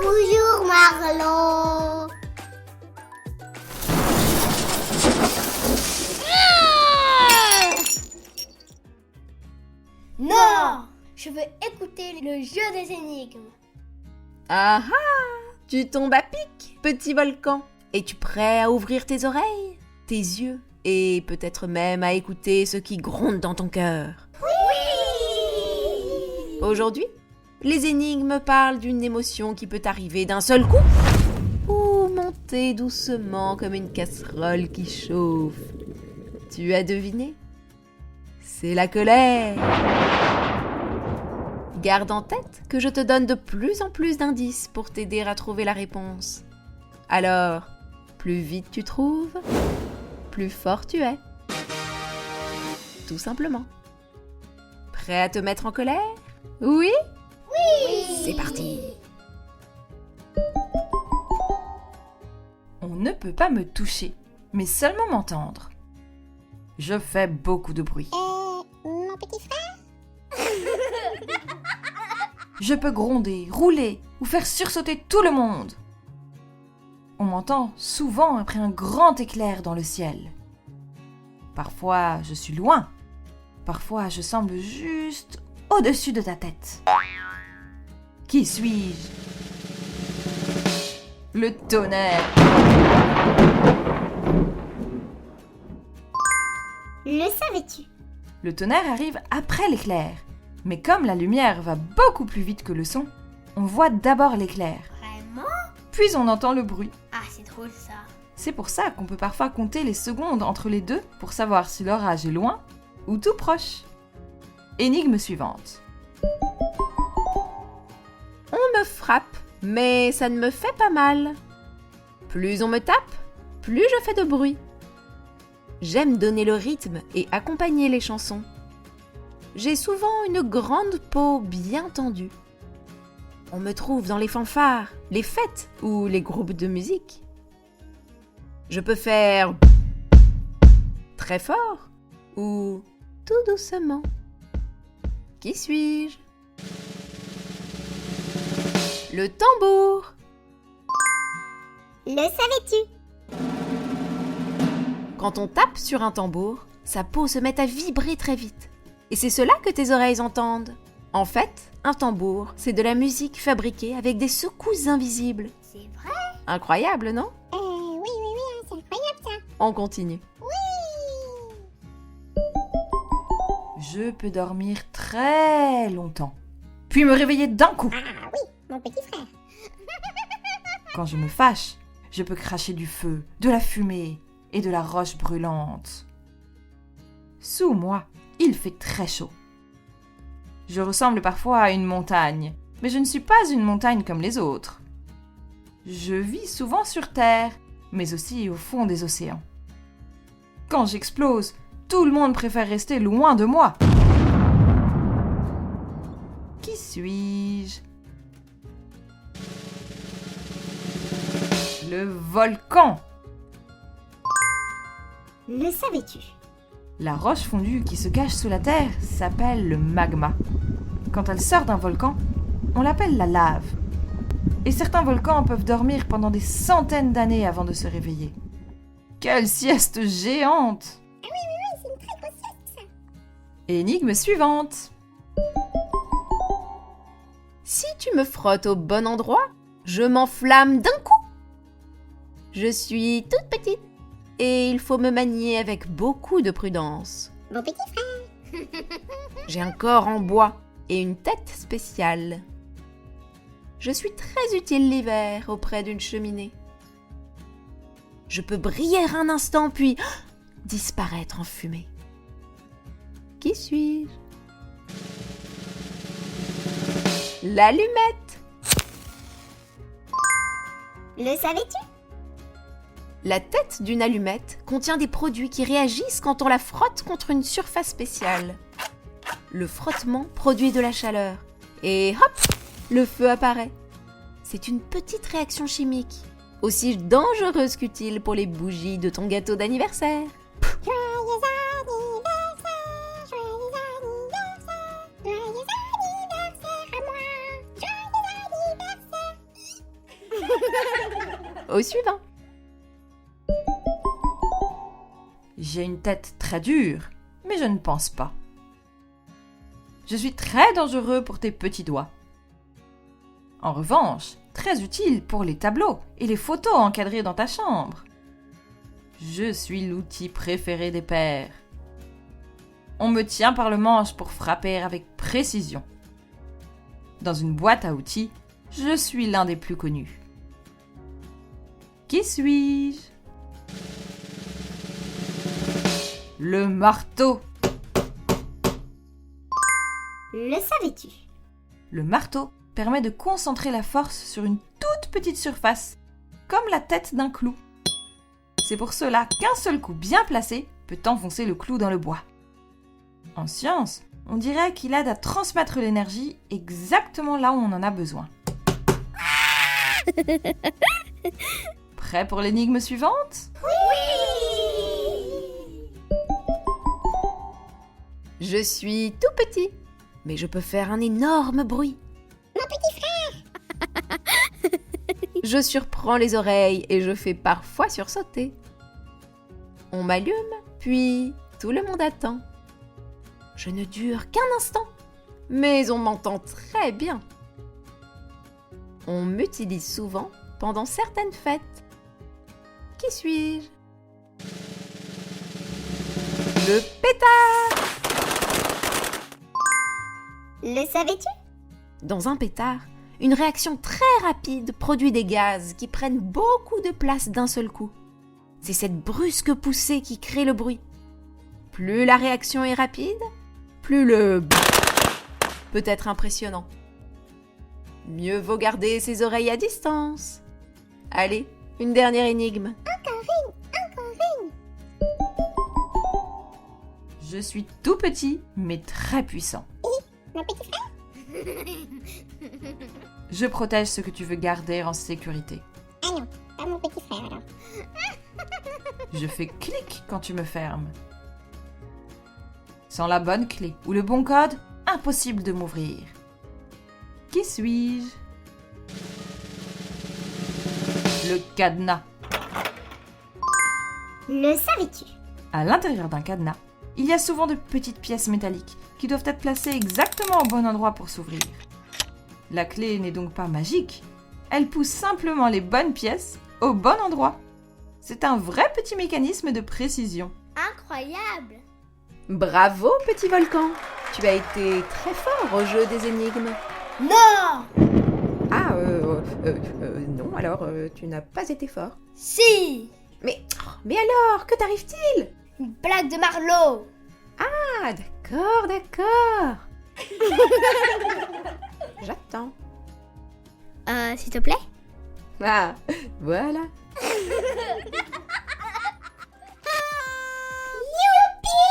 Bonjour Marlon. Non, je veux écouter le jeu des énigmes. Ah ah, tu tombes à pic, petit volcan. Es-tu prêt à ouvrir tes oreilles, tes yeux et peut-être même à écouter ce qui gronde dans ton cœur? Oui. Aujourd'hui, les énigmes parlent d'une émotion qui peut arriver d'un seul coup ou monter doucement comme une casserole qui chauffe. Tu as deviné? C'est la colère. Garde en tête que je te donne de plus en plus d'indices pour t'aider à trouver la réponse. Alors, plus vite tu trouves, plus fort tu es. Tout simplement. Prêt à te mettre en colère? Oui? Oui. C'est parti. On ne peut pas me toucher, mais seulement m'entendre. Je fais beaucoup de bruit. Mon petit frère? Je peux gronder, rouler ou faire sursauter tout le monde. On m'entend souvent après un grand éclair dans le ciel. Parfois, je suis loin. Parfois, je semble juste au-dessus de ta tête. Qui suis-je? Le tonnerre. Le savais-tu? Le tonnerre arrive après l'éclair. Mais comme la lumière va beaucoup plus vite que le son, on voit d'abord l'éclair, Vraiment? puis on entend le bruit. Ah, c'est drôle ça. C'est pour ça qu'on peut parfois compter les secondes entre les deux pour savoir si l'orage est loin ou tout proche. Énigme suivante. On me frappe, mais ça ne me fait pas mal. Plus on me tape, plus je fais de bruit. J'aime donner le rythme et accompagner les chansons. J'ai souvent une grande peau bien tendue. On me trouve dans les fanfares, les fêtes ou les groupes de musique. Je peux faire très fort ou tout doucement. Qui suis-je? Le tambour. Le savais-tu? Quand on tape sur un tambour, sa peau se met à vibrer très vite. Et c'est cela que tes oreilles entendent. En fait, un tambour, c'est de la musique fabriquée avec des secousses invisibles. C'est vrai? Incroyable, non? Oui, c'est incroyable ça. On continue. Je peux dormir très longtemps, puis me réveiller d'un coup. Ah oui, mon petit frère. Quand je me fâche, je peux cracher du feu, de la fumée et de la roche brûlante. Sous moi, il fait très chaud. Je ressemble parfois à une montagne, mais je ne suis pas une montagne comme les autres. Je vis souvent sur Terre, mais aussi au fond des océans. Quand j'explose, tout le monde préfère rester loin de moi. Qui suis-je? Le volcan. Le savais-tu? La roche fondue qui se cache sous la terre s'appelle le magma. Quand elle sort d'un volcan, on l'appelle la lave. Et certains volcans peuvent dormir pendant des centaines d'années avant de se réveiller. Quelle sieste géante! C'est une très grosse sieste ça. Énigme suivante. Si tu me frottes au bon endroit, je m'enflamme d'un coup. Je suis toute petite et il faut me manier avec beaucoup de prudence. Mon petit frère. J'ai un corps en bois et une tête spéciale. Je suis très utile l'hiver auprès d'une cheminée. Je peux briller un instant puis disparaître en fumée. Qui suis-je? L'allumette. Le savais-tu? La tête d'une allumette contient des produits qui réagissent quand on la frotte contre une surface spéciale. Le frottement produit de la chaleur et hop, le feu apparaît. C'est une petite réaction chimique, aussi dangereuse qu'utile pour les bougies de ton gâteau d'anniversaire. Joyeux anniversaire, joyeux anniversaire, joyeux anniversaire à moi, joyeux anniversaire. Au suivant. J'ai une tête très dure, mais je ne pense pas. Je suis très dangereux pour tes petits doigts. En revanche, très utile pour les tableaux et les photos encadrées dans ta chambre. Je suis l'outil préféré des pères. On me tient par le manche pour frapper avec précision. Dans une boîte à outils, je suis l'un des plus connus. Qui suis-je? Le marteau. Le savais-tu? Le marteau permet de concentrer la force sur une toute petite surface, comme la tête d'un clou. C'est pour cela qu'un seul coup bien placé peut enfoncer le clou dans le bois. En science, on dirait qu'il aide à transmettre l'énergie exactement là où on en a besoin. Prêt pour l'énigme suivante? Je suis tout petit, mais je peux faire un énorme bruit. Mon petit frère! Je surprends les oreilles et je fais parfois sursauter. On m'allume, puis tout le monde attend. Je ne dure qu'un instant, mais on m'entend très bien. On m'utilise souvent pendant certaines fêtes. Qui suis-je? Le pétard! Le savais-tu? Dans un pétard, une réaction très rapide produit des gaz qui prennent beaucoup de place d'un seul coup. C'est cette brusque poussée qui crée le bruit. Plus la réaction est rapide, plus le peut être impressionnant. Mieux vaut garder ses oreilles à distance. Allez, une dernière énigme. Je suis tout petit, mais très puissant. Mon petit frère? Je protège ce que tu veux garder en sécurité. Ah non, pas mon petit frère alors. Je fais clic quand tu me fermes. Sans la bonne clé ou le bon code, impossible de m'ouvrir. Qui suis-je? Le cadenas. Le savais-tu? À l'intérieur d'un cadenas, il y a souvent de petites pièces métalliques qui doivent être placées exactement au bon endroit pour s'ouvrir. La clé n'est donc pas magique, elle pousse simplement les bonnes pièces au bon endroit. C'est un vrai petit mécanisme de précision. Incroyable! Bravo, petit volcan. Tu as été très fort au jeu des énigmes. Non! Ah, non, alors tu n'as pas été fort. Si! Mais alors, que t'arrive-t-il? Une blague de Marlowe! Ah, d'accord, d'accord. J'attends. S'il te plaît? Ah, voilà. Youpi!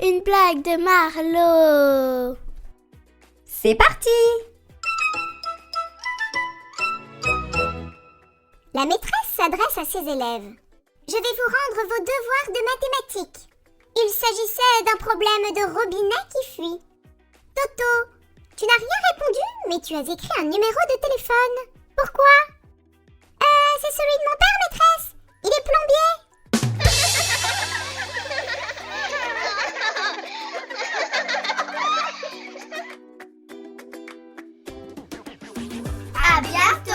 Une blague de Marlowe! C'est parti! La maîtresse s'adresse à ses élèves. Je vais vous rendre vos devoirs de mathématiques. Il s'agissait d'un problème de robinet qui fuit. Toto, tu n'as rien répondu, mais tu as écrit un numéro de téléphone. Pourquoi? C'est celui de mon père, maîtresse. Il est plombier. À bientôt!